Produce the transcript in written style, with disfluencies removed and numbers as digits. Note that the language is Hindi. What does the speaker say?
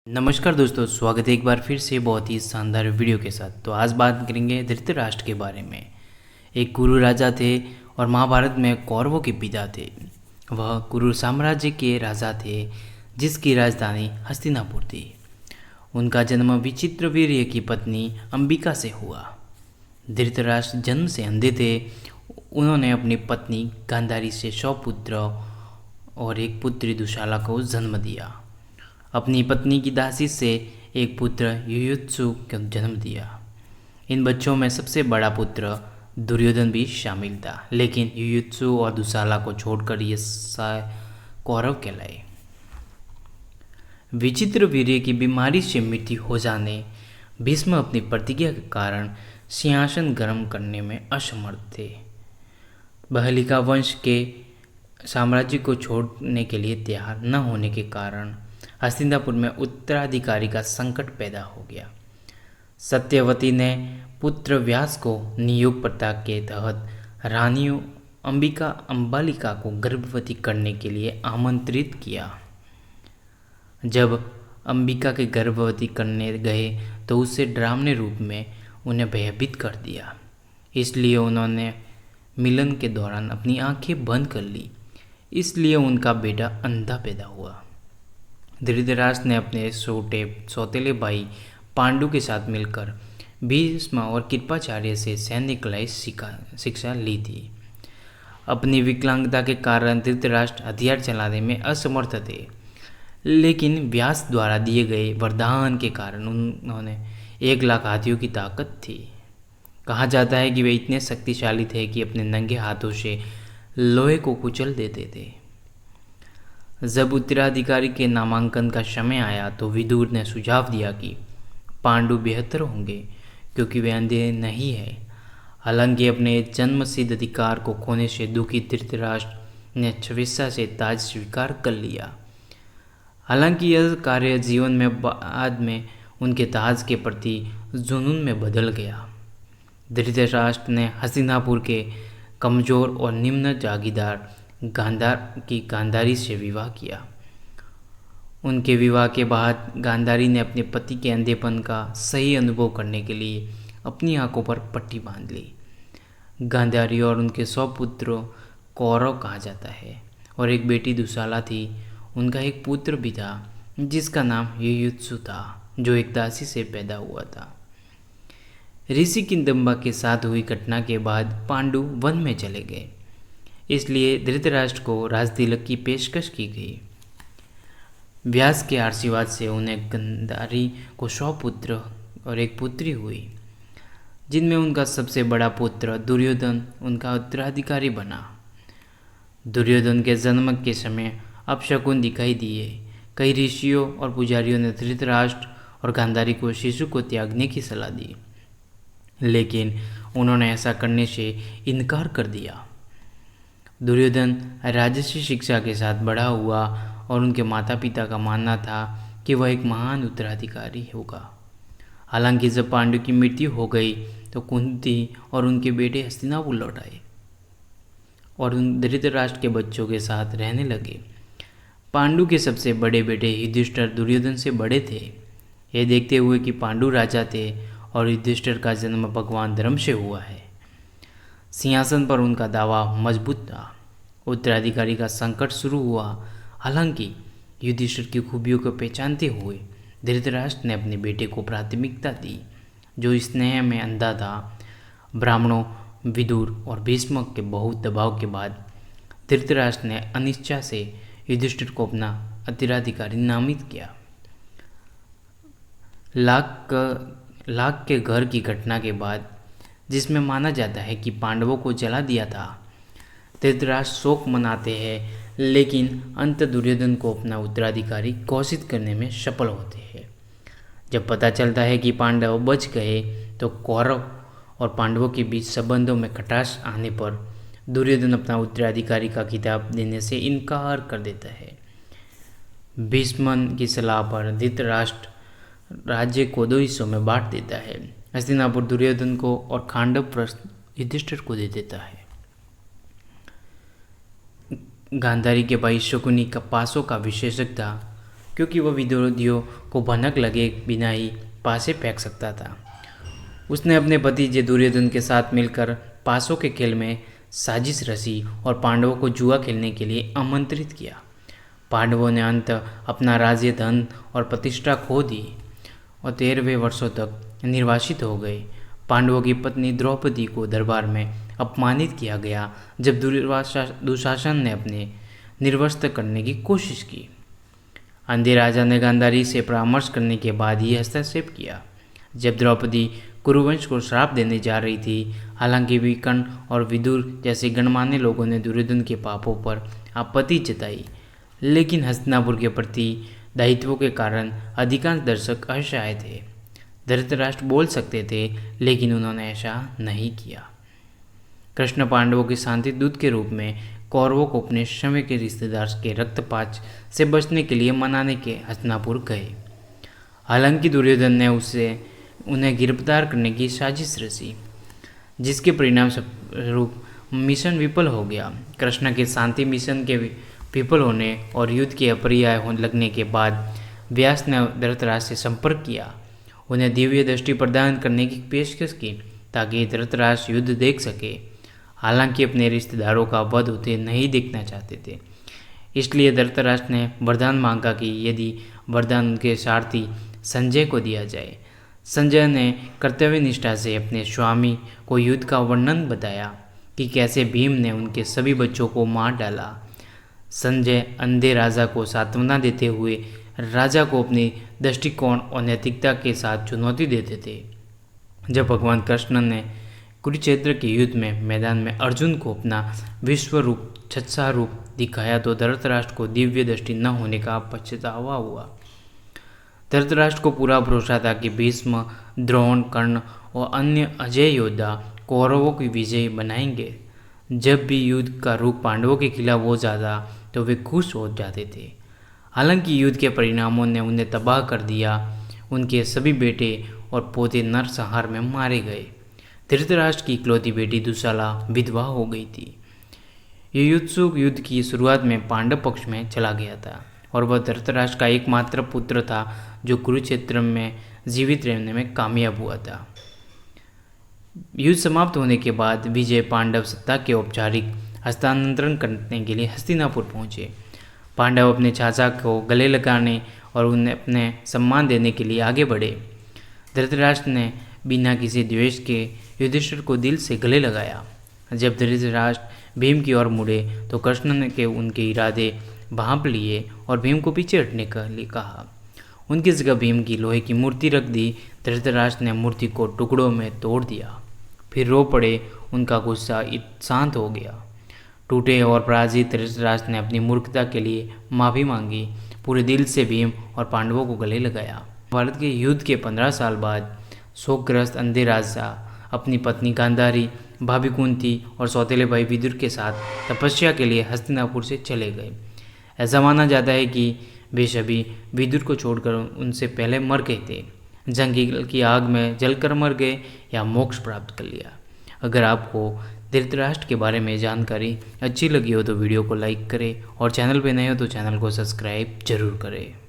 नमस्कार दोस्तों, स्वागत है एक बार फिर से बहुत ही शानदार वीडियो के साथ। तो आज बात करेंगे धृतराष्ट्र के बारे में। एक कुरु राजा थे और महाभारत में कौरवों के पिता थे। वह कुरु साम्राज्य के राजा थे जिसकी राजधानी हस्तिनापुर थी। उनका जन्म विचित्रवीर्य की पत्नी अंबिका से हुआ। धृतराष्ट्र जन्म से अंधे थे। उन्होंने अपनी पत्नी गांधारी से 100 पुत्र और एक पुत्री दुशाला को जन्म दिया। अपनी पत्नी की दासी से एक पुत्र युयुत्सु को जन्म दिया। इन बच्चों में सबसे बड़ा पुत्र दुर्योधन भी शामिल था, लेकिन युयुत्सु और दुशाला को छोड़कर ये कौरव कहलाए। विचित्र वीर्य की बीमारी से मृत्यु हो जाने भीष्म अपनी प्रतिज्ञा के कारण सिंहासन ग्रहण करने में असमर्थ थे। बहलिका वंश के साम्राज्य को छोड़ने के लिए तैयार न होने के कारण हस्तिनापुर में उत्तराधिकारी का संकट पैदा हो गया। सत्यवती ने पुत्र व्यास को नियोग प्रथा के तहत रानियों अंबिका अंबालिका को गर्भवती करने के लिए आमंत्रित किया। जब अंबिका के गर्भवती करने गए तो उससे डरावने रूप में उन्हें भयभीत कर दिया। इसलिए उन्होंने मिलन के दौरान अपनी आंखें बंद कर ली। इसलिए उनका बेटा अंधा पैदा हुआ। धृतराष्ट्र ने अपने सौतेले भाई पांडु के साथ मिलकर भीष्म और कृपाचार्य से सैन्य कला शिक्षा ली थी। अपनी विकलांगता के कारण धृतराष्ट्र हथियार चलाने में असमर्थ थे, लेकिन व्यास द्वारा दिए गए वरदान के कारण उन्होंने 1,00,000 हाथियों की ताकत थी। कहा जाता है कि वे इतने शक्तिशाली थे कि अपने नंगे हाथों से लोहे को कुचल देते थे। जब उत्तराधिकारी के नामांकन का समय आया तो विदुर ने सुझाव दिया कि पांडु बेहतर होंगे क्योंकि वे अंधे नहीं हैं। हालांकि अपने जन्मसिद्ध अधिकार को खोने से दुखी धृतराष्ट्र ने छविस्सा से ताज स्वीकार कर लिया। हालांकि यह कार्य जीवन में बाद में उनके ताज के प्रति जुनून में बदल गया। धृतराष्ट्र ने हस्तिनापुर के कमजोर और निम्न जागीरदार गांधारी से विवाह किया। उनके विवाह के बाद गांधारी ने अपने पति के अंधेपन का सही अनुभव करने के लिए अपनी आंखों पर पट्टी बांध ली। गांधारी और उनके 100 पुत्रों कौरव कहा जाता है और एक बेटी दुशाला थी। उनका एक पुत्र भी था जिसका नाम युयुत्सु था, जो एक दासी से पैदा हुआ था। ऋषि किंदम्बा के साथ हुई घटना के बाद पांडु वन में चले गए, इसलिए धृतराष्ट्र को राजतिलक की पेशकश की गई। व्यास के आशीर्वाद से उन्हें गांधारी को 100 पुत्र और एक पुत्री हुई, जिनमें उनका सबसे बड़ा पुत्र दुर्योधन उनका उत्तराधिकारी बना। दुर्योधन के जन्म के समय अपशकुन दिखाई दिए। कई ऋषियों और पुजारियों ने धृतराष्ट्र और गांधारी को शिशु को त्यागने की सलाह दी, लेकिन उन्होंने ऐसा करने से इनकार कर दिया। दुर्योधन राजसी शिक्षा के साथ बड़ा हुआ और उनके माता पिता का मानना था कि वह एक महान उत्तराधिकारी होगा। हालांकि जब पांडु की मृत्यु हो गई तो कुंती और उनके बेटे हस्तिनापुर लौट आए और उन धृतराष्ट्र के बच्चों के साथ रहने लगे। पांडु के सबसे बड़े बेटे युधिष्ठिर दुर्योधन से बड़े थे। यह देखते हुए कि पांडु राजा थे और युधिष्ठिर का जन्म भगवान धर्म से हुआ है, सिंहासन पर उनका दावा मजबूत था। उत्तराधिकारी का संकट शुरू हुआ। हालांकि युधिष्ठिर की खूबियों को पहचानते हुए धृतराष्ट्र ने अपने बेटे को प्राथमिकता दी, जो स्नेह में अंधा था। ब्राह्मणों, विदुर और भीष्म के बहुत दबाव के बाद धृतराष्ट्र ने अनिच्छा से युधिष्ठिर को अपना उत्तराधिकारी नामित किया। लाख के घर की घटना के बाद, जिसमें माना जाता है कि पांडवों को जला दिया था, धृतराष्ट्र शोक मनाते हैं, लेकिन अंत दुर्योधन को अपना उत्तराधिकारी घोषित करने में सफल होते हैं। जब पता चलता है कि पांडव बच गए तो कौरव और पांडवों के बीच संबंधों में खटास आने पर दुर्योधन अपना उत्तराधिकारी का खिताब देने से इनकार कर देता है। भीष्म की सलाह पर धृतराष्ट्र राज्य को 2 हिस्सों में बांट देता है। हस्तिनापुर दुर्योधन को और खांडव प्रस्थ युधिष्ठिर को दे देता है। गांधारी के भाई शकुनी का पासों का विशेषज्ञ था, क्योंकि वह विरोधियों को भनक लगे बिना ही पासे फेंक सकता था। उसने अपने भतीजे दुर्योधन के साथ मिलकर पासों के खेल में साजिश रची और पांडवों को जुआ खेलने के लिए आमंत्रित किया। पांडवों ने अंत अपना राज्य, धन और प्रतिष्ठा खो दी और 13वें वर्षों तक निर्वासित हो गए। पांडवों की पत्नी द्रौपदी को दरबार में अपमानित किया गया जब दुशासन ने अपने निर्वस्त्र करने की कोशिश की। अंधे राजा ने गांधारी से परामर्श करने के बाद ही हस्तक्षेप किया। जब द्रौपदी कुरुवंश को श्राप देने जा रही थी, हालांकि विकर्ण और विदुर जैसे गणमान्य लोगों ने दुर्योधन के पापों पर आपत्ति जताई, लेकिन हस्तिनापुर के प्रति दायित्वों के कारण अधिकांश दर्शक असहाय थे। धृतराष्ट्र बोल सकते थे, लेकिन उन्होंने ऐसा नहीं किया। कृष्ण पांडवों के शांति दूत के रूप में कौरवों को अपने समय के रिश्तेदार के रक्तपात से बचने के लिए मनाने के हस्तिनापुर गए। हालांकि दुर्योधन ने उन्हें गिरफ्तार करने की साजिश रची, जिसके परिणाम स्वरूप मिशन विफल हो गया। कृष्ण के शांति मिशन के विफल होने और युद्ध के अपर्याय होने लगने के बाद व्यास ने धृतराष्ट्र से संपर्क किया, उन्हें दिव्य दृष्टि प्रदान करने की पेशकश की ताकि धृतराष्ट्र युद्ध देख सके। हालांकि अपने रिश्तेदारों का वध होते नहीं देखना चाहते थे, इसलिए धृतराष्ट्र ने वरदान मांगा कि यदि वरदान उनके सारथी संजय को दिया जाए। संजय ने कर्तव्य निष्ठा से अपने स्वामी को युद्ध का वर्णन बताया कि कैसे भीम ने उनके सभी बच्चों को मार डाला। संजय अंधे राजा को सांत्वना देते हुए राजा को अपनी दृष्टिकोण और नैतिकता के साथ चुनौती देते थे। जब भगवान कृष्ण ने कुरुक्षेत्र के युद्ध में मैदान में अर्जुन को अपना विश्व रूप छत्सा रूप दिखाया तो धृतराष्ट्र को दिव्य दृष्टि न होने का पछतावा हुआ। धृतराष्ट्र को पूरा भरोसा था कि भीष्म, द्रोण, कर्ण और अन्य अजय योद्धा कौरवों की विजय बनाएंगे। जब भी युद्ध का रुख पांडवों के खिलाफ हो जाता तो वे खुश हो जाते थे। हालांकि युद्ध के परिणामों ने उन्हें तबाह कर दिया। उनके सभी बेटे और पोते नरसंहार में मारे गए। धृतराष्ट्र की इकलौती बेटी दुशाला विधवा हो गई थी। ये युद्ध की शुरुआत में पांडव पक्ष में चला गया था और वह धृतराष्ट्र का एकमात्र पुत्र था जो कुरुक्षेत्र में जीवित रहने में कामयाब हुआ था। युद्ध समाप्त होने के बाद विजय पांडव सत्ता के औपचारिक हस्तांतरण करने के लिए हस्तिनापुर पहुंचे। पांडव अपने चाचा को गले लगाने और उन्हें अपने सम्मान देने के लिए आगे बढ़े। धृतराष्ट्र ने बिना किसी द्वेष के युधिष्ठिर को दिल से गले लगाया। जब धृतराष्ट्र भीम की ओर मुड़े तो कृष्ण ने उनके इरादे भांप लिए और भीम को पीछे हटने के लिए कहा। उनकी जगह भीम की लोहे की मूर्ति रख दी। धृतराष्ट्र ने मूर्ति को टुकड़ों में तोड़ दिया, फिर रो पड़े। उनका गुस्सा शांत हो गया। टूटे और पराजित धृतराष्ट्र ने अपनी मूर्खता के लिए माफ़ी मांगी, पूरे दिल से भीम और पांडवों को गले लगाया। भारत के युद्ध के 15 साल बाद शोकग्रस्त अंधे राजा अपनी पत्नी गांधारी, भाभी कुंती और सौतेले भाई विदुर के साथ तपस्या के लिए हस्तिनापुर से चले गए। ऐसा माना जाता है कि वे सभी विदुर को छोड़कर उनसे पहले मर गए थे, जंग की आग में जलकर मर गए या मोक्ष प्राप्त कर लिया। अगर आपको धृतराष्ट्र के बारे में जानकारी अच्छी लगी हो तो वीडियो को लाइक करें और चैनल पर नए हो तो चैनल को सब्सक्राइब जरूर करें।